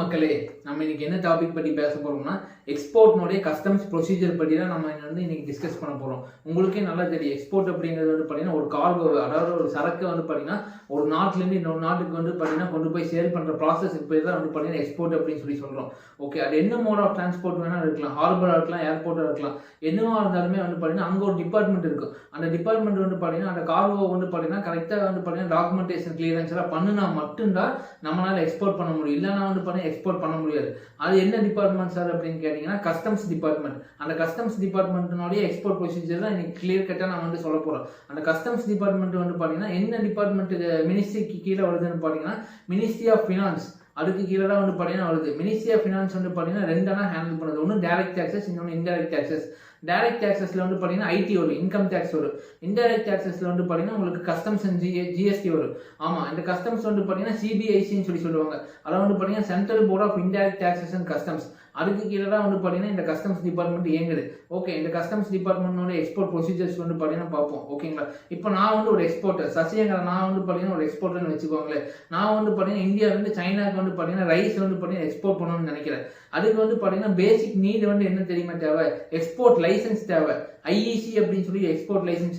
மக்களே, நம்ம இன்னைக்கு என்ன டாபிக் பத்தி பேச போறோம்னா, எக்ஸ்போர்ட்னுடைய கஸ்டம்ஸ் ப்ரொசீஜர் பத்தி தான் நம்ம இன்னைக்கு டிஸ்கஸ் பண்ண போறோம். உங்களுக்கே நல்லா தெரியும், எக்ஸ்போர்ட் அப்படிங்கிறது பாத்தீங்கன்னா ஒரு கார்கோ, அதாவது ஒரு சரக்கு பாத்தீங்கன்னா ஒரு நாட்டுல இருந்து இன்னொரு நாட்டுக்கு பாத்தீங்கன்னா கொண்டு போய் சேல் பண்ற ப்ராசஸ்க்கு பேர் தான் பாத்தீங்கன்னா எக்ஸ்போர்ட் அப்படின்னு சொல்லி சொல்றோம். ஓகே, அது என்ன மோட் ஆஃப் டிரான்ஸ்போர்ட் வேணா இருக்கலாம், ஹார்பரா இருக்கலாம், ஏர்போர்ட்டா இருக்கலாம், என்னவா இருந்தாலுமே பாத்தீங்கன்னா அங்க ஒரு டிபார்ட்மெண்ட் இருக்கும். அந்த டிபார்ட்மெண்ட் பாத்தீங்கன்னா அந்த கார்கோ பாத்தீங்கன்னா கரெக்டா பாத்தீங்கன்னா டாக்குமெண்டேஷன் கிளியரன்ஸ் எல்லாம் பண்ணுனா மட்டும்தான் நம்மளால எக்ஸ்போர்ட் பண்ண முடியும். இல்லைன்னா பாத்தீங்கன்னா எக்ஸ்போர்ட் பண்ண முடியாது. அது என்ன டிபார்ட்மெண்ட் சார் அப்படின்னு கேட்டீங்கன்னா கஸ்டம்ஸ் டிபார்ட்மெண்ட். அந்த கஸ்டம்ஸ் டிபார்ட்மெண்ட்னுடைய எக்ஸ்போர்ட் ப்ரொசீஜர் தான் இன்னைக்கு கிளியர் கட்டா நான் சொல்ல போறேன். அந்த கஸ்டம்ஸ் டிபார்ட்மெண்ட் பாத்தீங்கன்னா என்ன டிபார்ட்மெண்ட் மினிஸ்ட்ரிக்கு கீழே வருதுன்னு பாத்தீங்கன்னா மினிஸ்ட்ரி ஆஃப் ஃபினான்ஸ். அதுக்கு கீழே தான் பாத்தீங்கன்னா வருது. மினிஸ்ட்ரி ஆஃப் ஃபினான்ஸ் பாத்தீங்கன்னா ரெண்டா ஹேண்டில் பண்ணுது. ஒன்று டைரக்ட் டாக்ஸஸ், இன்னொன்று இன்டைரக்ட் டாக்ஸஸ். டைரக்ட் டாக்ஸஸ்ல பாத்தீங்கன்னா ஐடி வரும், இன்கம் டாக்ஸ் வரும். இன்டைரக்ட் டாக்ஸஸ்ல பாத்தீங்கன்னா உங்களுக்கு கஸ்டம்ஸ் அண்ட் ஜிஎஸ்டி வரும். ஆமா, இந்த கஸ்டம்ஸ் பாத்தீங்கன்னா சிபிஐசின்னு சொல்லுவாங்க. அதாவது பாத்தீங்கன்னா central board of indirect taxes and customs. அதுக்கு கீழே தான் பாத்தீங்கன்னா இந்த கஸ்டம்ஸ் டிபார்ட்மெண்ட் இயங்குது. ஓகே, இந்த கஸ்டம்ஸ் டிபார்ட்மெண்டோட எக்ஸ்போர்ட் ப்ரொசீஜர்ஸ் பாத்தீங்கன்னா பார்ப்போம். ஓகேங்களா, இப்போ நான் ஒரு எக்ஸ்போர்ட்டர், சசியங்கர், நான் பாத்தீங்கன்னா ஒரு எக்ஸ்போர்ட்டர்னு வச்சுக்கோங்களேன். நான் பாத்தீங்கன்னா இந்தியாவில இருந்து சைனாக்கு பாத்தீங்கன்னா ரைஸ் பாத்தீங்கன்னா எக்ஸ்போர்ட் பண்ணணும்னு நினைக்கிறேன். அதுக்கு பாத்தீங்கன்னா பேசிக் நீட் என்ன தெரியுமா தேவை? எக்ஸ்போர்ட் லைசன்ஸ் தேவை. ஐஇசி அப்படின்னு சொல்லி எக்ஸ்போர்ட் லைசன்ஸ்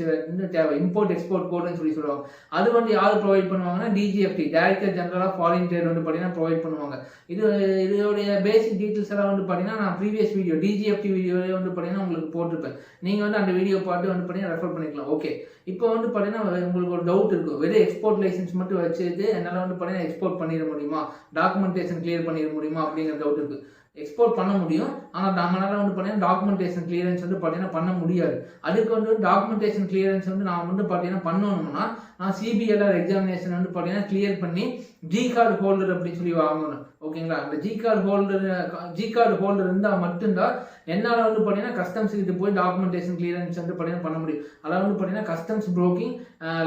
தேவை. இம்போர்ட் எக்ஸ்போர்ட் கோடுன்னு சொல்லுவாங்க. அது யாரு ப்ரொவைட் பண்ணுவாங்கன்னா DGFT, director general of foreign trade பாத்தீங்கன்னா ப்ரொவைட் பண்ணுவாங்க. இதோடைய பேசிக் டீடைல்ஸ் எல்லாம் பாத்தீங்கன்னா நான் ப்ரீவியஸ் வீடியோ டிஜிஎஃப்டி வீடியோவே பாத்தீங்கன்னா உங்களுக்கு போட்டிருப்பேன். நீங்க அந்த வீடியோ பார்த்து பாத்தீங்கன்னா ரெஃபர் பண்ணிக்கலாம். ஓகே, இப்போ பாத்தீங்கன்னா உங்களுக்கு ஒரு டவுட் இருக்கும், வெறும் எக்ஸ்போர்ட் லைசன்ஸ் மட்டும் வச்சுட்டு என்னால பாத்தீங்கன்னா எக்ஸ்போர்ட் பண்ணிட முடியுமா, டாக்குமெண்டேஷன் கிளியர் பண்ணிட முடியுமா அப்படிங்கிற டவுட் இருக்கு. எக்ஸ்போர்ட் பண்ண முடியும், ஆனால் நம்மளால பாத்தீங்கன்னா டாக்குமெண்டேஷன் கிளியரன்ஸ் பாத்தீங்கன்னா பண்ண முடியாது. அதுக்கு டாக்குமெண்டேஷன் கிளியரன்ஸ் நான் பாத்தீங்கன்னா பண்ணணும்னா நான் சிபிஎல்ஆர் எக்ஸாமினேஷன் பாத்தீங்கன்னா கிளியர் பண்ணி ஜி கார்டு ஹோல்டர் அப்படின்னு சொல்லி வாங்கணும். ஓகேங்களா, அந்த ஜி கார்டு ஹோல்டர் இருந்தால் மட்டும்தான் என்னால் பாத்தீங்கன்னா கஸ்டம்ஸ் கிட்ட போய் டாக்குமெண்டேஷன் கிளியரன்ஸ் பாத்தீங்கன்னா பண்ண முடியும். அதாவது பாத்தீங்கன்னா கஸ்டம்ஸ் புரோக்கிங்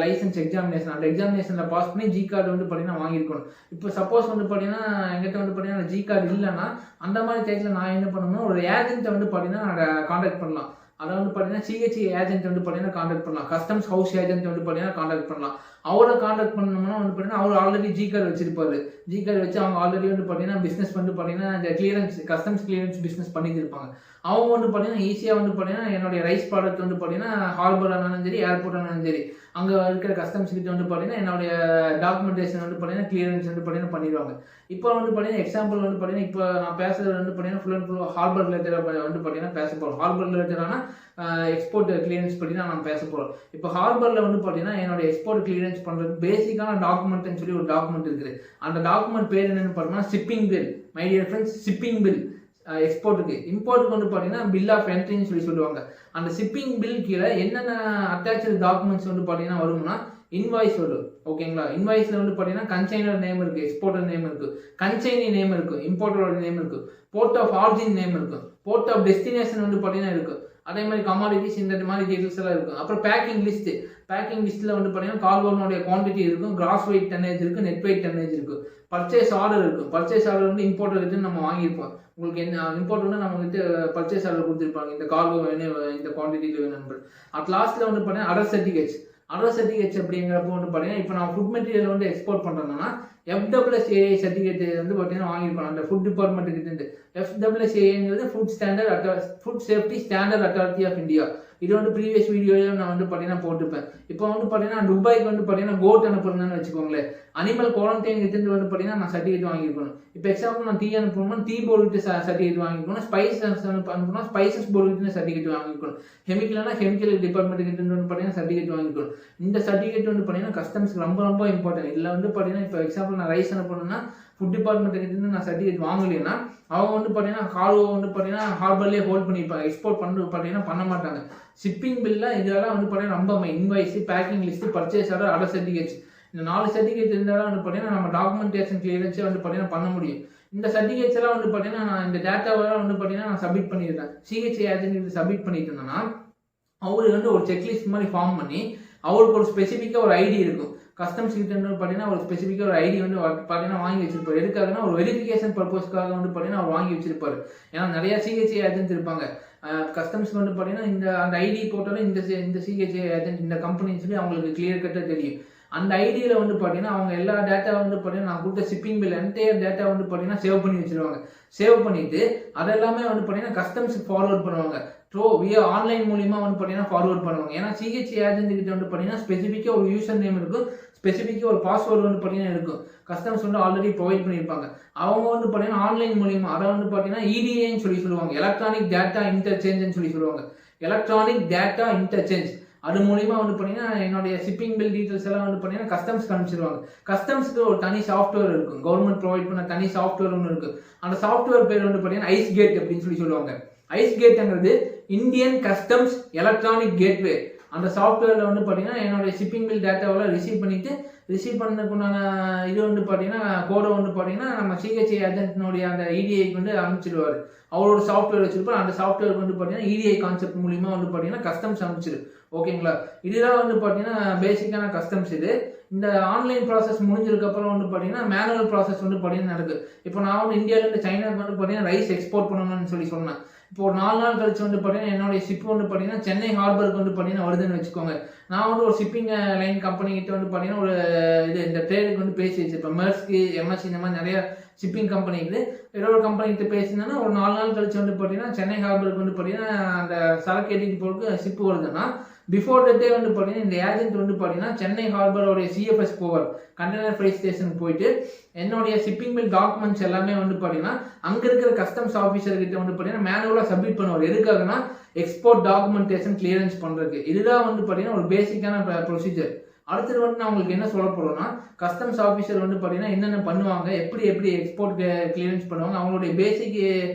லைசன்ஸ் எக்ஸாமினேஷன், அந்த எக்ஸாமினேஷன்ல பாஸ் பண்ணி ஜி கார்டு பாத்தீங்கன்னா வாங்கியிருக்கணும். இப்போ சப்போஸ் பாத்தீங்கன்னா எங்கிட்ட பாத்தீங்கன்னா ஜி கார்டு இல்லைன்னா அந்த மாதிரி டைத்துல நான் என்ன பண்ணணும், ஒரு ஏஜென்ட்டை பாத்தீங்கன்னா நான் கான்டாக்ட் பண்ணலாம். அதாவது பாத்தீங்கன்னா சிஹெச்ஏ ஏஜென்ட் பாத்தீங்கன்னா கான்டாக்ட் பண்ணலாம். கஸ்டம்ஸ் ஹவுஸ் ஏஜென்ட் பாத்தீங்கன்னா கான்டாக்ட் பண்ணலாம். அவரை கான்டாக்ட் பண்ணணும்னா பாத்தீங்கன்னா அவர் ஆல்ரெடி ஜி கார்டு வச்சிருப்பாரு. ஜி கார்டு வச்சு அவங்க ஆல்ரெடி பாத்தீங்கன்னா பிசினஸ் பாத்தீங்கன்னா இந்த கிளியரன்ஸ், கஸ்டம்ஸ் கிளியரன்ஸ் பிசினஸ் பண்ணிட்டு இருப்பாங்க. அவங்க பாத்தீங்கன்னா ஈஸியா பாத்தீங்கன்னா என்னுடைய ரைஸ் ப்ராடக்ட் பாத்தீங்கன்னா ஹார்பர் ஆனாலும் சரி, ஏர்போர்ட் ஆனாலும் சரி, அங்க இருக்கிற கஸ்டம்ஸ் கிட்ட பாத்தீங்கன்னா என்னுடைய டாக்குமெண்டேஷன் பாத்தீங்கன்னா கிளியரன்ஸ் பாத்தீங்கன்னா பண்ணிடுவாங்க. இப்போ பாத்தீங்கன்னா எக்ஸாம்பிள் பாத்தீங்கன்னா இப்போ நான் பேசுறது பாத்தீங்கன்னா ஃபுல் அண்ட் ஃபுல் ஹார்பர் ரிலேட்டடா பாத்தீங்கன்னா பேச போறோம். ஹார்பர் ரிலேட்டடான எக்ஸ்போர்ட் கிளியரன்ஸ் பத்தி தான் நான் பேச போறோம். இப்போ ஹார்பர்ல பாத்தீங்கன்னா என்னோட எக்ஸ்போர்ட் கிளியரன்ஸ் பண்றது பேசிக்கான டாக்குமெண்ட்னு சொல்லி ஒரு டாக்குமெண்ட் இருக்குது. அந்த டாக்குமெண்ட் பேர் என்னன்னு பாத்தீங்கன்னா shipping bill. My dear friends, shipping bill. எக்ஸ்போர்ட்டுக்கு இம்போர்ட்டுக்கு பாத்தீங்கன்னா பில் ஆஃப் என்ட்ரின்னு சொல்லுவாங்க. அந்த ஷிப்பிங் பில் கீழே என்னென்ன அட்டாச்சு டாக்குமெண்ட்ஸ் பாத்தீங்கன்னா வரும்னா இன்வாய்ஸ் வரும். ஓகேங்களா, இன்வாய்ஸ்ல பாத்தீங்கன்னா கன்சைனர் நேம் இருக்கு, எக்ஸ்போர்ட்டர் நேம் இருக்கு, கன்சைனி நேம் இருக்கு, இம்போர்ட்டரோட நேம் இருக்கு, போர்ட் ஆஃப் ஆரிஜின் நேம் இருக்கு, போர்ட் ஆஃப் டெஸ்டினேஷன் பாத்தீங்கன்னா இருக்கு. அதே மாதிரி கமாடிட்டிஸ் இந்த மாதிரி டீடைல்ஸ் எல்லாம் இருக்கும். அப்புறம் பேக்கிங் லிஸ்ட். பேக்கிங் லிஸ்ட்ல பாத்தீங்கன்னா கார்கோனுடைய குவான்டிட்டி இருக்கும், கிராஸ் வெயிட் டன்னேஜ் இருக்கு, நெட் வெயிட் டன்னேஜ் இருக்கு, பர்ச்சேஸ் ஆர்டர் இருக்கு. பர்ச்சேஸ் ஆர்டர் இம்போர்ட்டர் கிட்ட நம்ம வாங்கியிருப்போம். உங்களுக்கு என்ன இம்போர்ட் நம்ம கிட்ட பர்ச்சேஸ் ஆர்டர் கொடுத்துருப்பாங்க, இந்த கார்கோ வேணும், இந்த குவான்டிட்டியில் வேணும். அட் லாஸ்ட்ல பாத்தீங்கன்னா அதர் சர்டிஃபிகேட்ஸ். அதர் சர்டிஃபிகேட்ஸ் அப்படிங்கிறப்போ பாத்தீங்கன்னா இப்போ நான் ஃபுட் மெட்டீரியல் எக்ஸ்போர்ட் பண்றேன்னா FSSAI சர்டிஃபிகேட் பாத்தீங்கன்னா வாங்கியிருக்கணும் அந்த ஃபுட் டிபார்ட்மெண்ட் கிட்ட இருந்து. FSSAIங்கிறது food safety standard authority of India. இது ப்ரீவியஸ் வீடியோல நான் பாத்தீங்கன்னா போட்டிருப்பேன். இப்போ பாத்தீங்கன்னா துபாய்க்கு பாத்தீங்கன்னா கோட் அனுப்புறேன்னு வச்சுக்கோங்களேன், அனிமல் குவாரண்டைன் கிட்ட பாத்தீங்கன்னா நான் சர்டிஃபிகேட் வாங்கியிருக்கணும். இப்போ எக்ஸாம்பிள் நான் டீ அனுப்பணும்னா டீ போர்டு சர்டிஃபிகேட் வாங்கிக்கணும், ஸ்பைஸ் அனுப்பணும்னா ஸ்பைசஸ் போர்டு சர்டிஃபிகேட் வாங்கிக்கணும், கெமிக்கல்னா கெமிக்கல் டிபார்ட்மெண்ட் கிட்ட பாத்தீங்கன்னா சர்டிஃபிகேட் வாங்கிக்கணும். இந்த சர்டிஃபிகேட் பாத்தீங்கன்னா கஸ்டம்ஸ்க்கு ரொம்ப ரொம்ப இம்பார்ட்டன்ட். இதுல பாத்தீங்கன்னா இப்போ எக்ஸாம்பிள் நான் ரைஸ் அனுப்பணும்னா ஃபுட் டிபார்ட்மெண்ட் கிட்ட நான் சர்டிஃபிகேட் வாங்கலைன்னா அவங்க பாத்தீங்கன்னா கார்கோ பாத்தீங்கன்னா ஹார்பர்லயே ஹோல்ட் பண்ணிப்பாங்க. எக்ஸ்போர்ட் பாத்தீங்கன்னா பண்ண மாட்டாங்க. ஷிப்பிங் பில்ல இதெல்லாம் பாத்தீங்கன்னா ரொம்ப invoice, packing list, purchase order, other certificates, இந்த 4 சர்டிஃபிகேட் இருந்தாலும் பாத்தீங்கன்னா நம்ம டாக்குமெண்டேஷன் கிளியரன்ஸ் பாத்தீங்கன்னா பண்ண முடியும். இந்த சர்டிஃபிகேட்ஸ் எல்லாம் பாத்தீங்கன்னா நான் இந்த டேட்டாவெல்லாம் பாத்தீங்கன்னா நான் சப்மிட் பண்ணிருக்கேன். சிஹெச்ஏ ஏஜென்ட் சப்மிட் பண்ணிட்டு இருந்தேன்னா அவரு ஒரு செக்லிஸ்ட் மாதிரி ஃபார்ம் பண்ணி அவருக்கு ஒரு ஸ்பெசிஃபிக்கா ஒரு ஐடி இருக்கும். கஸ்டம்ஸ் கிட்ட பாத்தீங்கன்னா ஒரு ஸ்பெசிஃபிக்கா ஒரு ஐடி பாத்தீங்கன்னா வாங்கி வச்சிருப்பாரு. எதுக்காகனா ஒரு வெரிஃபிகேஷன் பர்பஸ்க்காக பாத்தீங்கன்னா அவர் வாங்கி வச்சிருப்பாரு. ஏன்னா நிறைய சிஹெச்ஏ ஏஜென்ட் இருப்பாங்க. கஸ்டம்ஸ் பாத்தீங்கன்னா அந்த ஐடி போட்டாலும் இந்த சிஹெச்ஏ ஏஜென்ட் இந்த கம்பெனின்னு சொல்லி அவங்களுக்கு கிளியர் கட்டா தெரியும். அந்த ஐடியில் வந்து பார்த்தீங்கன்னா அவங்க எல்லா டேட்டா வந்து பார்த்தீங்கன்னா நான் கொடுத்த ஷிப்பிங் பில் என்டையர் டேட்டா வந்து பார்த்தீங்கன்னா சேவ் பண்ணி வச்சிருவாங்க. சேவ் பண்ணிட்டு அதெல்லாமே வந்து பார்த்தீங்கன்னா கஸ்டம்ஸுக்கு ஃபார்வர்ட் பண்ணுவாங்க. ஆன்லைன் மூலியமா வந்து பார்த்தீங்கன்னா ஃபார்வர்ட் பண்ணுவாங்க. ஏன்னா சிஹெச்சி ஏஜென்ட் கிட்ட வந்து பார்த்தீங்கன்னா ஸ்பெசிஃபிக்காக ஒரு யூசர் நேம் இருக்கும், ஸ்பெசிஃபிக்காக ஒரு பாஸ்வேர்டு வந்து பார்த்தீங்கன்னா இருக்கும். கஸ்டம்ஸ் வந்து ஆல்ரெடி ப்ரொவைட் பண்ணியிருப்பாங்க. அவங்க வந்து பார்த்தீங்கன்னா ஆன்லைன் மூலியமா அதை வந்து பார்த்தீங்கன்னா இடிஏன்னு சொல்லுவாங்க, எலக்ட்ரானிக் டேட்டா இன்டர்சேஞ்சுன்னு சொல்லுவாங்க. எலக்ட்ரானிக் டேட்டா இன்டர்சேஞ்ச் அது மூலியமா வந்து பார்த்தீங்கன்னா என்னுடைய ஷிப்பிங் பில் டீட்டெயில்ஸ் எல்லாம் வந்து பார்த்தீங்கன்னா கஸ்டம்ஸ்க்கு அனுப்பிச்சிருவாங்க. கஸ்டம்ஸ்க்கு ஒரு தனி சாஃப்ட்வேர் இருக்கும், கவர்மெண்ட் ப்ரொவைட் பண்ண தனி சாஃப்ட்வேர் ஒன்று இருக்கு. அந்த சாஃப்ட்வேர் பேர் வந்து பார்த்தீங்கன்னா ஐஸ் கேட் அப்படின்னு சொல்லுவாங்க. ஐஸ் கேட்ங்கிறது இந்தியன் கஸ்டம்ஸ் எலக்ட்ரானிக் கேட்வே. அந்த சாஃப்ட்வேர்ல வந்து பார்த்தீங்கன்னா என்னுடைய ஷிப்பிங் பில் டேட்டாவெல்லாம் ரிசீவ் பண்ணதுக்குண்டான இது வந்து பார்த்தீங்கன்னா கோடை வந்து பார்த்தீங்கன்னா நம்ம சிஹெச்ஐ ஏஜென்ட்னுடைய அந்த இடிஐக்கு வந்து அனுப்பிச்சிடுவார். அவரோட சாஃப்ட்வேர் வச்சிருப்பார். அந்த சாஃப்ட்வேர் வந்து பார்த்தீங்கன்னா இடிஐ கான்செப்ட் மூலியமா வந்து பார்த்தீங்கன்னா கஸ்டம்ஸ் அனுப்பிச்சிரு. ஓகேங்களா, இதுதான் வந்து பார்த்தீங்கன்னா பேசிக்கான கஸ்டம்ஸ். இது இந்த ஆன்லைன் ப்ராசஸ் முடிஞ்சதுக்கப்புறம் வந்து பார்த்தீங்கன்னா மேனுவல் ப்ராசஸ் வந்து பார்த்தீங்கன்னா நடக்குது. இப்போ நான் வந்து இந்தியாவிலேருந்து சைனாவுக்கு வந்து பார்த்தீங்கன்னா ரைஸ் எக்ஸ்போர்ட் பண்ணணும்னு சொன்னேன். இப்போ ஒரு 4 நாள் கழிச்சு வந்து பார்த்தீங்கன்னா என்னுடைய ஷிப் வந்து பார்த்தீங்கன்னா சென்னை ஹார்பருக்கு வந்து பார்த்தீங்கன்னா வருதுன்னு வச்சுக்கோங்க. நான் வந்து ஒரு ஷிப்பிங் லைன் கம்பெனி கிட்ட வந்து பார்த்தீங்கன்னா ஒரு இந்த ட்ரேடுக்கு வந்து பேசி வச்சிருப்பேன். மெர்ஸ்க்கு, எம்எஸ்சி இந்த மாதிரி நிறைய ஷிப்பிங் கம்பெனி இருக்குது. ஏதோ ஒரு கம்பெனி கிட்ட பேசினா ஒரு 4 நாள் கழிச்சு வந்து பார்த்தீங்கன்னா சென்னை ஹார்பருக்கு வந்து பார்த்தீங்கன்னா அந்த சரக்கு ஏற்றிட்டு போகிறதுக்கு ஷிப் வருதுன்னா பிஃபோர் த டே வந்து பார்த்தீங்கன்னா இந்த ஏஜென்ட் வந்து பார்த்தீங்கன்னா சென்னை ஹார்பரோடைய சிஎஃப்எஸ் போவர் கண்டெய்னர் ஃப்ரைட் ஸ்டேஷனுக்கு போயிட்டு என்னுடைய ஷிப்பிங் பில் டாக்குமெண்ட்ஸ் எல்லாமே வந்து பார்த்தீங்கன்னா அங்கே இருக்கிற கஸ்டம்ஸ் ஆஃபீஸர் கிட்ட வந்து பார்த்தீங்கன்னா மேனுவலாக சப்மிட் பண்ணுவார். எதுக்காகனா எக்ஸ்போர்ட் டாக்குமெண்டேஷன் கிளியரன்ஸ் பண்ணுறதுக்கு. இதுதான் வந்து பார்த்தீங்கன்னா ஒரு பேசிக்கான ப்ரொசீஜர். அடுத்தது வந்து நான் உங்களுக்கு என்ன சொல்ல போறேன்னா கஸ்டம்ஸ் ஆஃபீஸர் வந்து பார்த்தீங்கன்னா என்னென்ன பண்ணுவாங்க, எப்படி எக்ஸ்போர்ட் கிளியரன்ஸ் பண்ணுவாங்க, அவங்களுடைய பேசிக்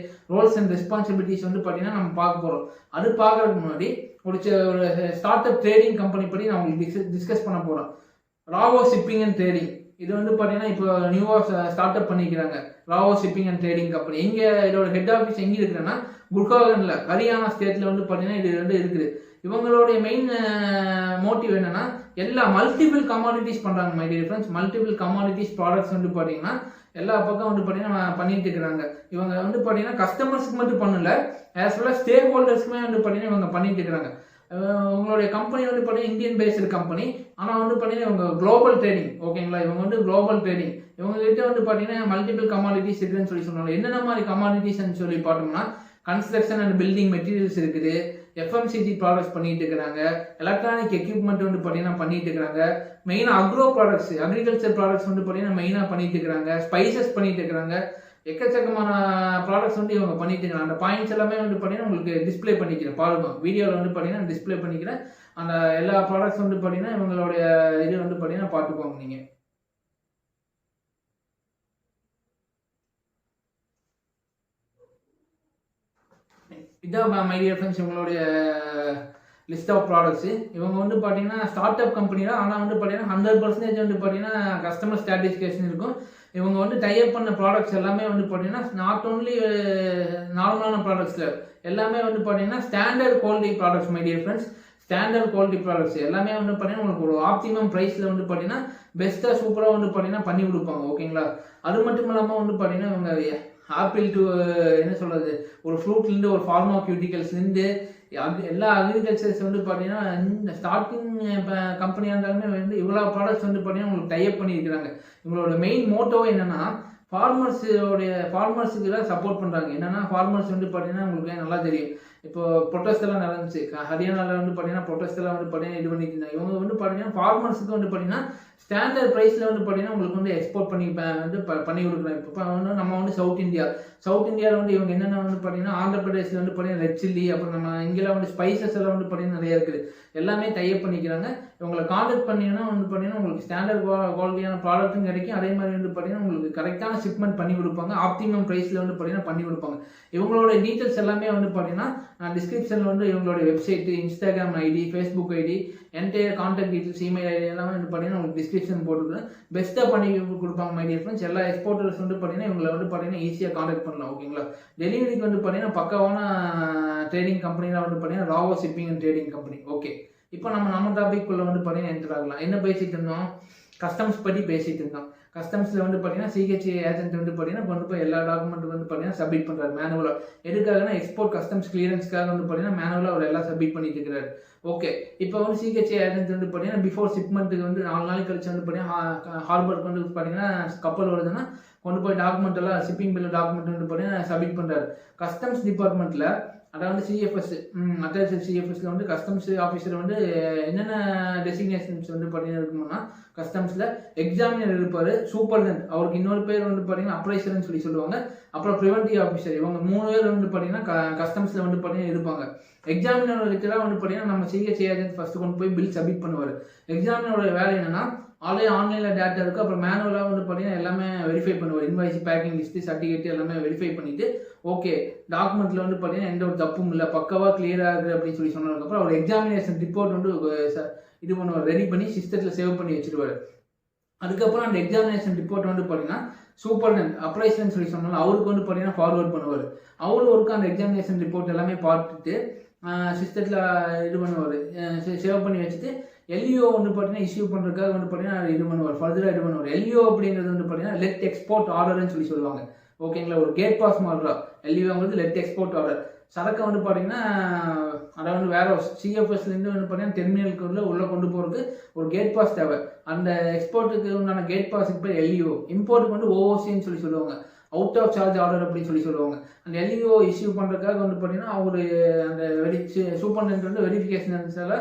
ரோல்ஸ் அண்ட் ரெஸ்பான்சிபிலிட்டிஸ் வந்து பார்த்தீங்கன்னா நம்ம பார்க்க போகிறோம். அது பார்க்கறதுக்கு முன்னாடி ஒரு ஸ்டார்ட் அப் ட்ரேடிங் கம்பெனி பற்றி நான் உங்களுக்கு டிஸ்கஸ் பண்ண போகிறோம். ராவோ ஷிப்பிங் அண்ட் ட்ரேடிங். இது வந்து பார்த்தீங்கன்னா இப்போ நியூவாக ஸ்டார்ட் அப் பண்ணிக்கிறாங்க. ராவோ ஷிப்பிங் அண்ட் ட்ரேடிங் கம்பெனி எங்கே, இதோட ஹெட் ஆஃபீஸ் எங்கே இருக்குன்னா குர்காகன்ல, ஹரியானா ஸ்டேட்ல வந்து பார்த்தீங்கன்னா இது வந்து இருக்குது. இவங்களுடைய மெயின் மோட்டிவ் என்னன்னா எல்லா மல்டிபிள் கமாடிட்டிஸ் பண்றாங்க. My dear friends, multiple commodities products வந்து பார்த்தீங்கன்னா எல்லா பக்கம் வந்து பார்த்தீங்கன்னா பண்ணிட்டு இருக்கிறாங்க. இவங்க வந்து பார்த்தீங்கன்னா கஸ்டமர்ஸ்க்கு மட்டும் பண்ணல, ஆஸ் வெல் ஸ்டேக் ஹோல்டர்ஸ்க்குமே வந்து பார்த்தீங்கன்னா இவங்க பண்ணிட்டு இருக்கிறாங்க. உங்களுடைய கம்பெனி வந்து பார்த்தீங்கன்னா இந்தியன் பேஸ்டு கம்பெனி, ஆனால் வந்து பார்த்தீங்கன்னா இவங்க குளோபல் ட்ரேடிங். ஓகேங்களா, இவங்க வந்து குளோபல் ட்ரேடிங். இவங்க கிட்ட வந்து பார்த்தீங்கன்னா மல்டிபிள் கமாடிட்டிஸ் இருக்குன்னு சொன்னாங்க. என்னென்ன மாதிரி கமாடிட்டிஸ்ன்னு சொல்லி பார்த்தோம்னா கன்ஸ்ட்ரக்ஷன் அண்ட் பில்டிங் மெட்டீரியல்ஸ் இருக்குது, எஃப்எம்சிஜி ப்ராடக்ட்ஸ் பண்ணிட்டு இருக்கிறாங்க, எலக்ட்ரானிக் எக்யூப்மெண்ட் வந்து பார்த்தீங்கன்னா பண்ணிட்டு இருக்கிறாங்க, மெயினாக அக்ரோ ப்ராடக்ட்ஸ், அக்ரிகல்ச்சர் ப்ராடக்ட்ஸ் வந்து பார்த்தீங்கன்னா மெயினாக பண்ணிட்டு இருக்கிறாங்க, ஸ்பைசஸ் பண்ணிட்டு இருக்கிறாங்க, எக்கச்சக்கமான ப்ராடக்ட்ஸ் வந்து இவங்க பண்ணிட்டு இருக்காங்க. அந்த பாயிண்ட்ஸ் எல்லாமே வந்து பார்த்தீங்கன்னா உங்களுக்கு டிஸ்பிளே பண்ணிக்கிறேன் பாருங்க, வீடியோவில் வந்து பார்த்தீங்கன்னா டிஸ்பிளே பண்ணிக்கிறேன். அந்த எல்லா ப்ராடக்ட்ஸ் வந்து பார்த்தீங்கன்னா இவங்களுடைய இது வந்து பார்த்தீங்கன்னா பார்த்துக்கோங்க நீங்கள். இதான் மை டியர் ஃப்ரெண்ட்ஸ் இவங்களுடைய லிஸ்ட் ஆஃப் ப்ராடக்ட்ஸ். இவங்க வந்து பார்த்தீங்கன்னா ஸ்டார்ட் அப் கம்பெனி தான், ஆனால் வந்து பார்த்தீங்கன்னா 100% வந்து பார்த்தீங்கன்னா கஸ்டமர் சாட்டிஸ்ஃபேக்ஷன் இருக்கும். இவங்க வந்து டைப் பண்ண ப்ராடக்ட்ஸ் எல்லாமே வந்து பார்த்தீங்கன்னா நாட் ஓன்லி நார்மலான ப்ராடக்ட்ஸில் எல்லாமே வந்து பார்த்தீங்கன்னா standard quality products. My dear friends, standard quality products எல்லாமே வந்து பார்த்தீங்கன்னா உங்களுக்கு ஒரு ஆப்டிமம் ப்ரைஸில் வந்து பார்த்தீங்கன்னா பெஸ்ட்டாக சூப்பராக வந்து பார்த்தீங்கன்னா பண்ணி கொடுப்பாங்க. ஓகேங்களா, அது மட்டும் இல்லாமல் வந்து பார்த்தீங்கன்னா இவங்க ஆப்பிள் டு என்ன சொல்றது, ஒரு ஃப்ரூட்லேருந்து ஒரு ஃபார்மாக்யூட்டிக்கல்ஸ்லேருந்து எல்லா அக்ரிகல்ச்சர்ஸ் வந்து பார்த்தீங்கன்னா இந்த ஸ்டார்டிங் கம்பெனியாக இருந்தாலுமே வந்து இவ்வளோ ப்ராடக்ட்ஸ் வந்து பார்த்தீங்கன்னா உங்களுக்கு டைப் பண்ணியிருக்கிறாங்க. இவங்களோட மெயின் மோட்டோ என்னன்னா ஃபார்மர்ஸுக்கு தான் சப்போர்ட் பண்ணுறாங்க. என்னன்னா ஃபார்மர்ஸ் வந்து பார்த்தீங்கன்னா உங்களுக்கு நல்லா தெரியும், இப்போ ப்ரொட்டஸ்ட் எல்லாம் நடந்துச்சு ஹரியானாவில் வந்து பார்த்தீங்கன்னா ப்ரொட்டஸ்ட் எல்லாம் வந்து பார்த்தீங்கன்னா இது பண்ணிட்டு இருந்தாங்க. இவங்க வந்து பார்த்தீங்கன்னா ஃபார்மர்ஸுக்கு வந்து பார்த்தீங்கன்னா ஸ்டாண்டர்ட் ப்ரைஸில் வந்து பார்த்தீங்கன்னா உங்களுக்கு வந்து எக்ஸ்போர்ட் பண்ணி வந்து பண்ணி கொடுக்குறாங்க. இப்போ வந்து நம்ம வந்து சவுத் இந்தியாவில் வந்து இவங்க என்னென்ன வந்து பார்த்தீங்கன்னா ஆந்திர பிரதேசில் வந்து பார்த்தீங்கன்னா ரெட் சில்லி, அப்புறம் நம்ம இங்கெல்லாம் வந்து ஸ்பைசஸ் எல்லாம் வந்து பார்த்தீங்கன்னா நிறைய இருக்குது, எல்லாமே டைப் பண்ணிக்கிறாங்க. இவங்களை கான்டாக்ட் பண்ணிங்கன்னா வந்து பார்த்தீங்கன்னா உங்களுக்கு ஸ்டாண்டர்ட் குவாலிட்டியான ப்ராடக்ட்டும் கிடைக்கும். அதே மாதிரி வந்து பார்த்தீங்கன்னா உங்களுக்கு கரெக்டான ஷிப்மெண்ட் பண்ணி கொடுப்பாங்க, ஆப்டிமம் ப்ரைஸில் வந்து பார்த்தீங்கன்னா பண்ணி கொடுப்பாங்க. இவங்களோட டீட்டெயில்ஸ் எல்லாமே வந்து பார்த்தீங்கன்னா நான் டிஸ்கிரிப்ஷனில் வந்து இவங்களோட website, Instagram ID, Facebook ID, entire contact details, email ID எல்லாமே வந்து பார்த்தீங்கன்னா உங்களுக்கு டிஸ்கிரிப்ஷன் போட்டுருக்கேன். பெஸ்ட்டாக பண்ணி கொடுப்பாங்க. மை டியர் ஃப்ரெண்ட்ஸ், எல்லா எக்ஸ்போர்ட்டர்ஸ் வந்து பார்த்தீங்கன்னா இவங்களை வந்து பார்த்தீங்கன்னா ஈஸியாக கான்டாக்ட் பண்ணலாம். ஓகேங்களா, டெலிவரிக்கு வந்து பார்த்தீங்கன்னா பக்காவான ட்ரேடிங் கம்பெனி தான் வந்து பார்த்தீங்கன்னா Rao shipping and trading company. Okay, இப்போ நம்ம டாபிக் குள்ள வந்து பார்த்தீங்கன்னா என்டர் ஆகலாம். என்ன பேசிட்டு இருந்தோம், கஸ்டம்ஸ் பற்றி பேசிட்டு இருந்தோம். கஸ்டம்ஸில் வந்து பார்த்தீங்கன்னா சிஹெச்ஏ ஏஜென்ட் வந்து பார்த்தீங்கன்னா கொண்டு போய் எல்லா டாக்குமெண்ட் வந்து பார்த்தீங்கன்னா சப்மிட் பண்ணுறாரு மேனுவலாக. எதுக்காகனா எக்ஸ்போர்ட் கஸ்டம்ஸ் கிளியரன்ஸ்க்காக வந்து பார்த்தீங்கன்னா மேனுவலாக அவர் எல்லாம் சப்மிட் பண்ணிட்டு இருக்கிறாரு. ஓகே, இப்போ வந்து சிஹெச்ஏ ஏஜென்ட் வந்து பார்த்தீங்கன்னா பிஃபோர் ஷிப்மெண்ட்டுக்கு வந்து 4 நாளைக்கு கழிச்சு வந்து பார்த்தீங்கன்னா ஹார்பருக்கு வந்து பார்த்தீங்கன்னா கப்பல் வருதுன்னா கொண்டு போய் டாக்குமெண்ட் எல்லாம் ஷிப்பிங் பில் டாக்குமெண்ட் வந்து பார்த்தீங்கன்னா சப்மிட் பண்ணுறாரு. கஸ்டம்ஸ் டிபார்ட்மெண்ட்டில் அதாவது சிஎஃப்எஸ் அட்டாச் சிஎஃப்எஸ்ல வந்து கஸ்டம்ஸ் ஆஃபீஸர் வந்து என்னென்ன டெசிக்னேஷன்ஸ் வந்து பார்த்தீங்கன்னா இருக்கணும்னா கஸ்டம்ஸில் எக்ஸாமினர் இருப்பார், சூப்பர்டென்ட் அவருக்கு இன்னொரு பேர் வந்து பார்த்தீங்கன்னா அப்ரைசர்னு சொல்லுவாங்க, அப்புறம் ப்ரிவென்டிவ் ஆஃபீஸர். இவங்க 3 பேர் வந்து பார்த்தீங்கன்னா கஸ்டம்ஸில் வந்து பார்த்தீங்கன்னா இருப்பாங்க. எக்ஸாமினர் இருக்கிறதா வந்து பார்த்தீங்கன்னா நம்ம சிஹெச்ஏ ஏஜென்ட் ஃபர்ஸ்ட் கொண்டு போய் பில் சப்மிட் பண்ணுவார். எக்ஸாமினரோட வேலை என்னன்னா ஆன்லைனில் டேட்டா இருக்குது, அப்புறம் மேனுவலாக வந்து பார்த்தீங்கன்னா எல்லாமே வெரிஃபை பண்ணுவார். இன்வாய்ஸ், பேக்கிங் லிஸ்ட்டு, சர்டிஃபிகேட் எல்லாமே வெரிஃபை பண்ணிவிட்டு ஓகே டாக்குமெண்ட்டில் வந்து பார்த்தீங்கன்னா எந்த ஒரு தப்பும் இல்லை, பக்காவாக கிளியராக இருக்குது அப்படின்னு சொன்னதுக்கப்புறம் அவர் எக்ஸாமினேஷன் ரிப்போர்ட் வந்து இது பண்ணுவார், ரெடி பண்ணி சிஸ்டத்தில் சேவ் பண்ணி வச்சுருவார். அதுக்கப்புறம் அந்த எக்ஸாமினேஷன் ரிப்போர்ட் வந்து பார்த்தீங்கன்னா சூப்பர்டென்ட் அப்ரைசர்னு சொன்னாலும் அவருக்கு வந்து பார்த்தீங்கன்னா ஃபார்வர்ட் பண்ணுவார். அவரு ஒருக்க அந்த எக்ஸாமினேஷன் ரிப்போர்ட் எல்லாமே பார்த்துட்டு சிஸ்டத்தில் இது பண்ணுவார், சேவ் பண்ணி வச்சுட்டு எல்இஓ வந்து பார்த்தீங்கன்னா இஷ்யூ பண்ணுறதுக்காக வந்து பார்த்தீங்கன்னா இது பண்ணுவார், ஃபர்தராக இது பண்ணுவார். எல்இஓ அப்படிங்கிறது வந்து பார்த்தீங்கன்னா லெட் எக்ஸ்போர்ட் ஆர்டர்னு சொல்லுவாங்க. ஓகேங்களா, ஒரு கேட் பாஸ் மாதிரிலாம் எல்இஓ வந்து லெட் எக்ஸ்போர்ட் ஆர்டர். சரக்கை வந்து பார்த்தீங்கன்னா அதாவது வேற சிஎஃப்எஸ்லேருந்து வந்து பார்த்தீங்கன்னா டெர்மினலுக்கு உள்ள கொண்டு போகிறதுக்கு ஒரு கேட் பாஸ் தேவை. அந்த எக்ஸ்போர்ட்டுக்கு உண்டான கேட் பாஸுக்கு பேர் எல்இஓ. இம்போர்ட்டுக்கு வந்து ஓஓசின்னு சொல்லுவாங்க, அவுட் ஆஃப் சார்ஜ் ஆர்டர் அப்படின்னு சொல்லுவாங்க. அந்த எல்இஓ இஷ்யூ பண்ணுறதுக்காக வந்து பார்த்தீங்கன்னா அவர் அந்த சூப்பர்டென்ட் வந்து வெரிஃபிகேஷன்ஸால்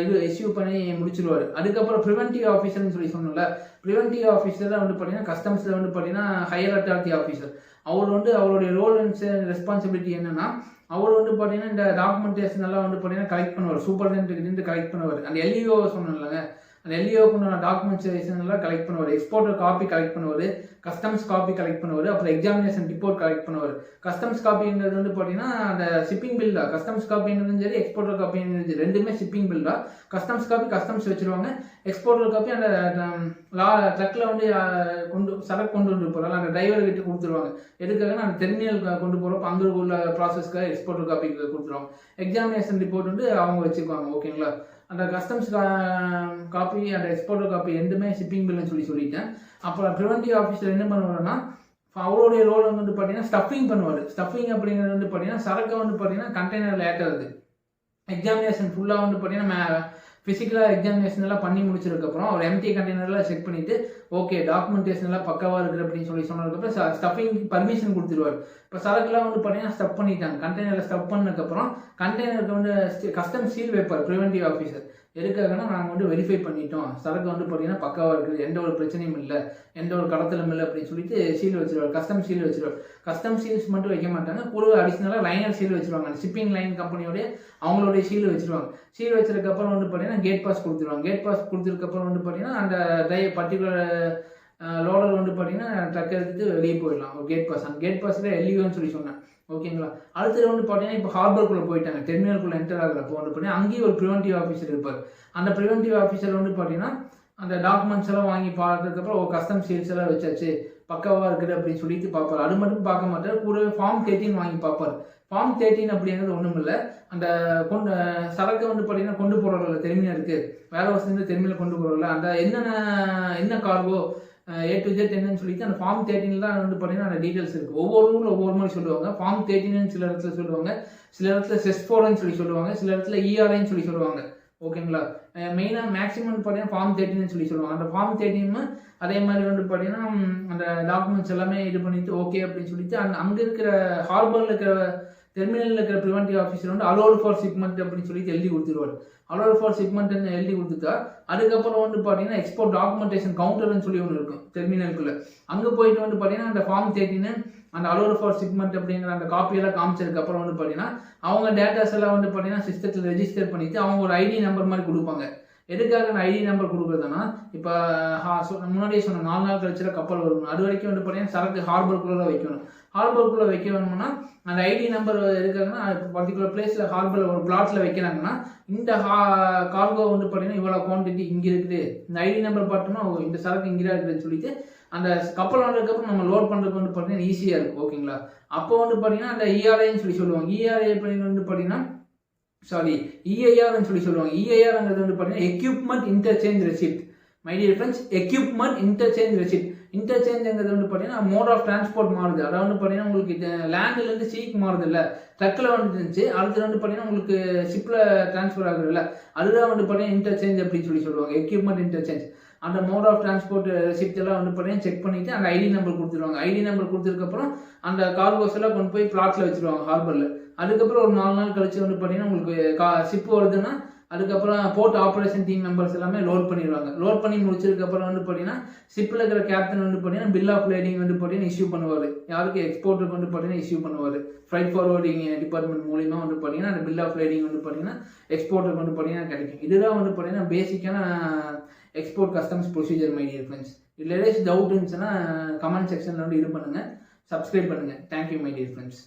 இது இஷ்யூ பண்ணி முடிச்சிருவார். அதுக்கப்புறம் ப்ரிவென்டிவ் ஆஃபீஸர்னு சொன்னோம்ல, ப்ரிவென்டிவ் ஆஃபீஸர் வந்து பார்த்தீங்கன்னா கஸ்டம்ஸில் வந்து பார்த்தீங்கன்னா ஹையர் அத்தாரிட்டி ஆஃபீஸர். அவர் வந்து அவருடைய ரோல் அண்ட் ரெஸ்பான்சிபிலிட்டி என்னன்னா அவர் வந்து பார்த்தீங்கன்னா இந்த டாக்குமெண்டேஷன் எல்லாம் வந்து பார்த்தீங்கன்னா கலெக்ட் பண்ணுவார், சூப்பர்டென்ட் கலெக்ட் பண்ணுவார். அந்த எல்இஓ சொன்னோம்லங்க, அந்த எல்இஓக்குண்டான டாக்குமெண்டேஷன் எல்லாம் கலெக்ட் பண்ணுவார், எக்ஸ்போர்ட்டர் காப்பி கலெக்ட் பண்ணுவார், கஸ்டம்ஸ் காப்பி கலெக்ட் பண்ணுவார், அப்புறம் எக்ஸாமினேஷன் ரிப்போர்ட் கலெக்ட் பண்ணுவார். கஸ்டம்ஸ் காப்பிங்கிறது வந்து பார்த்தீங்கன்னா அந்த ஷிப்பிங் பில் தான். கஸ்டம்ஸ் காப்பிங்கிறது சரி, எக்ஸ்போர்ட்டர் காப்பிங்கிறது ரெண்டுமே ஷிப்பிங் பில் தான். கஸ்டம்ஸ் காப்பி கஸ்டம்ஸ் வச்சிருவாங்க, எக்ஸ்போர்ட்டர் காப்பி அந்த ட்ரக்கில் வந்து சரக்கு கொண்டு வந்து போகிறாங்க அந்த டிரைவர் கிட்ட கொடுத்துருவாங்க. எதுக்காகனா அந்த டெர்மினல் கொண்டு போகிறப்ப அங்கே உள்ள ப்ராசஸ்க்காக எக்ஸ்போர்ட்டர் காப்பி கொடுத்துருவாங்க. எக்ஸாமினேஷன் ரிப்போர்ட் வந்து அவங்க வச்சுக்குவாங்க. ஓகேங்களா, அந்த கஸ்டம்ஸ் காப்பி அந்த எக்ஸ்போர்ட்டர் காப்பி ரெண்டுமே ஷிப்பிங் பில்னு சொல்லிட்டேன். அப்புறம் ப்ரிவென்டிவ் ஆஃபீஸர் என்ன பண்ணுவாருன்னா அவருடைய ரோல் வந்து பார்த்தீங்கன்னா ஸ்டஃபிங் பண்ணுவார். ஸ்டஃபிங் அப்படிங்கிறது வந்து பார்த்தீங்கன்னா சரக்கை வந்து பார்த்தீங்கன்னா கண்டெய்னரில் ஏற்றுறது. எக்ஸாமினேஷன் ஃபுல்லாக வந்து பார்த்தீங்கன்னா ஃபிசிக்கலாக எக்ஸாமினேஷன் எல்லாம் பண்ணி முடிச்சதுக்கப்புறம் ஒரு எம்டி கண்டெய்னர்லாம் செக் பண்ணிவிட்டு ஓகே டாக்குமெண்டேஷன் எல்லாம் பக்காவாக இருக்குது அப்படின்னு சொன்னதுக்கப்புறம் ஸ்டஃபிங் பர்மிஷன் கொடுத்துருவார். இப்போ சரக்குலாம் வந்து பார்த்தீங்கன்னா ஸ்டஃப் பண்ணிட்டாங்க, கண்டெய்னரில் ஸ்டஃப் பண்ணதுக்கப்புறம் கண்டெய்னருக்கு வந்து கஸ்டம் சீல் வைப்பார் ப்ரிவென்டிவ் ஆஃபீஸர். எதுக்காகனா நாங்கள் வந்து வெரிஃபை பண்ணிட்டோம், சரக்கு வந்து பார்த்தீங்கன்னா பக்காவாக இருக்குது, எந்த ஒரு பிரச்சனையும் இல்லை, எந்த ஒரு கடத்தலும் இல்லை அப்படின்னு சொல்லிட்டு சீல் வச்சிருவார், கஸ்டம் சீல் வச்சிருவார். கஸ்டம் சீல்ஸ் மட்டும் வைக்க மாட்டாங்க, கூட அடிஷ்னலாக லைனர் சீல் வச்சிருவாங்க. அந்த ஷிப்பிங் லைன் கம்பெனியோடைய அவங்களுடைய சீல் வச்சிருவாங்க. சீல் வச்சதுக்கப்புறம் வந்து பார்த்தீங்கன்னா கேட் பாஸ் கொடுத்துருவாங்க. கேட் பாஸ் கொடுத்ததுக்கப்புறம் வந்து பார்த்தீங்கன்னா அந்த பர்டிகுலர் லோடர் வந்து பார்த்தீங்கன்னா ட்ரக் எடுத்துட்டு வெளியே போயிடலாம். ஒரு கேட் பாஸ், அந்த கேட் பாஸில் எல்இஓன்னு சொன்னேன். ஓகேங்களா, அடுத்தது வந்து பார்த்தீங்கன்னா இப்போ ஹார்பருக்குள்ளே போயிட்டாங்க, டெர்மினலுக்குள்ளே என்டர் ஆகிறப்போ வந்து பார்த்தீங்கன்னா அங்கேயும் ஒரு ப்ரிவென்டிவ் ஆஃபீஸர் இருப்பார். அந்த ப்ரிவென்டிவ் ஆஃபீஸர் வந்து பார்த்தீங்கன்னா அந்த டாக்குமெண்ட்ஸ் எல்லாம் வாங்கி பார்த்ததுக்கப்புறம் ஒரு கஸ்டம் சீல்ஸ் எல்லாம் வச்சாச்சு பக்காவாக இருக்குது அப்படின்னு சொல்லிட்டு பார்ப்பார். அது மட்டும் பார்க்க மாட்டார், கூடவே ஃபார்ம் 13 வாங்கி பார்ப்பார். ஃபார்ம் 13 அப்படிங்கிறது ஒன்றும் இல்லை, அந்த சரக்கு வந்து பார்த்தீங்கன்னா கொண்டு போகிறதில்ல டெர்மினலுக்கு, வேற வசதி டெர்மினல் கொண்டு போகிறதில்ல, அந்த என்ன கார்கோ A to Z என்னன்னு சொல்லிட்டு அந்த ஃபார்ம் 13 தான் வந்து பார்த்தீங்கன்னா அந்த டீட்டெயில்ஸ் இருக்குது. ஒவ்வொரு ஊரில் ஒவ்வொரு மாதிரி சொல்லுவாங்க. ஃபார்ம் 13 சில இடத்துல சொல்லுவாங்க, சில இடத்துல செஸ்4ன்னு சொல்லுவாங்க, சில இடத்துல ERIன்னு சொல்லுவாங்க. ஓகேங்களா, மெயினாக மேக்ஸிமம் பார்த்தீங்கன்னா ஃபார்ம் 13 சொல்லுவாங்க. அந்த ஃபார்ம் 13 அதே மாதிரி வந்து பார்த்தீங்கன்னா அந்த டாக்குமெண்ட்ஸ் எல்லாமே இது பண்ணிட்டு ஓகே அப்படின்னு சொல்லிட்டு அங்கே இருக்கிற ஹார்பரில் இருக்கிற டெர்மினலில் இருக்கிற ப்ரிவென்டிவ் ஆஃபீஸர் வந்து அலோடு ஃபார் ஷிப்மெண்ட் அப்படின்னு சொல்லிட்டு எழுதி கொடுத்துருவார். அலோடு ஃபார் ஷிப்மெண்ட்னு எழுதி கொடுத்துட்டா அதுக்கப்புறம் வந்து பார்த்தீங்கன்னா எக்ஸ்போர்ட் டாக்குமெண்டேஷன் கவுண்டர்னு சொல்லி ஒன்று இருக்கும் டெர்மினலுக்குள்ள. அங்கே போயிட்டு வந்து பார்த்தீங்கன்னா அந்த ஃபார்ம் 13 அந்த அலோடு ஃபார் ஷிப்மெண்ட் அப்படிங்கிற அந்த காப்பியெல்லாம் காமிச்சதுக்கப்புறம் வந்து பார்த்தீங்கன்னா அவங்க டேட்டாஸ் எல்லாம் வந்து பார்த்தீங்கன்னா சிஸ்டத்தில் ரெஜிஸ்டர் பண்ணிட்டு அவங்க ஒரு ஐடி நம்பர் மாதிரி கொடுப்பாங்க. எதுக்காக நான் ஐடி நம்பர் கொடுக்குறதுனா இப்போ முன்னாடியே சொன்ன 4 நாள் கழிச்சுல கப்பல் வரும், அது வரைக்கும் வந்து பார்த்தீங்கன்னா சரக்கு ஹார்பருக்குள்ளே வைக்கணும். ஹார்பருக்குள்ளே வைக்க வேணும்னா அந்த ஐடி நம்பர் எதுக்காகனா பர்டிகுலர் பிளேஸில் ஹார்பரில் ஒரு பிளாட்டில் வைக்கிறாங்கன்னா இந்த கார்கோ வந்து பார்த்தீங்கன்னா இவ்வளோ குவான்டிட்டி இங்கே இருக்குது, இந்த ஐடி நம்பர் பார்த்தோம்னா இந்த சரக்கு இங்கே இருக்குதுன்னு சொல்லிட்டு அந்த கப்பல் வந்ததுக்கப்புறம் நம்ம லோட் பண்ணுறதுக்கு வந்து பார்த்தீங்கன்னா ஈஸியாக இருக்கும். ஓகேங்களா, அப்போ வந்து பார்த்தீங்கன்னா அந்த ERIன்னு சொல்லுவாங்க. ERI வந்து பார்த்தீங்கன்னா EIRன்னு சொல்லுவாங்க. EIRங்கிறது வந்து பார்த்தீங்கன்னா equipment interchange receipt. My dear friends, equipment interchange receipt. இன்டர்சேஞ்சுங்கிறது வந்து பார்த்தீங்கன்னா மோட் ஆஃப் டிரான்ஸ்போர்ட் மாறுது. அதாவது வந்து பார்த்தீங்கன்னா உங்களுக்கு லேண்ட்லேருந்து சீக்கு மாறுது இல்லை, ட்ரக்கில் வந்துட்டு இருந்துச்சு, அடுத்து வந்து பார்த்தீங்கன்னா உங்களுக்கு ஷிப்பில் ட்ரான்ஸ்ஃபர் ஆகுது இல்லை, அதுதான் வந்து பார்த்தீங்கன்னா இன்டர்சேஞ்ச் அப்படின்னு சொல்லுவாங்க, எக்யூப்மெண்ட் இன்டர்சேஞ்ச். அந்த மோட் ஆஃப் டிரான்ஸ்போர்ட் ரிசிப்ட் எல்லாம் வந்து பார்த்தீங்கன்னா செக் பண்ணிட்டு அந்த ஐடி நம்பர் கொடுத்துருவாங்க. ஐடி நம்பர் கொடுத்ததுக்கப்புறம் அந்த கார்கோஸ் எல்லாம் கொண்டு போய் பிளாட்ல வச்சிருவாங்க ஹார்பரில். அதுக்கப்புறம் ஒரு 4 நாள் கழிச்சு வந்து பார்த்தீங்கன்னா உங்களுக்கு ஷிப் வருதுன்னா அதுக்கப்புறம் போர்ட் ஆப்ரேஷன் டீம் மெம்பர்ஸ் எல்லாமே லோட் பண்ணிடுவாங்க. லோட் பண்ணி முடிச்சதுக்கப்புறம் வந்து பார்த்தீங்கன்னா ஷிப்பில் இருக்கிற கேப்டன் வந்து பார்த்தீங்கன்னா பில் ஆஃப் லேடிங் வந்து பார்த்தீங்கன்னா இஷ்யூ பண்ணுவார். யாருக்கு எக்ஸ்போர்ட்டுக்கு வந்து பார்த்தீங்கன்னா இஷ்யூ பண்ணுவார். ஃப்ரைட் ஃபார்வர்டிங் டிபார்ட்மெண்ட் மூலிமா வந்து பார்த்தீங்கன்னா அந்த பில் ஆஃப் லேடிங் வந்து பார்த்தீங்கன்னா எக்ஸ்போர்ட்டுக்கு வந்து பார்த்தீங்கன்னா கிடைக்கும். இதுதான் வந்து பார்த்தீங்கன்னா பேசிக்கான export customs procedure my dear friends. இதில் ஏதாச்சும் டவுட் இருந்துச்சுன்னா கமெண்ட் செக்ஷனில் வந்து இது பண்ணுங்கள், சப்ஸ்கிரைப் பண்ணுங்கள். Thank you my dear friends.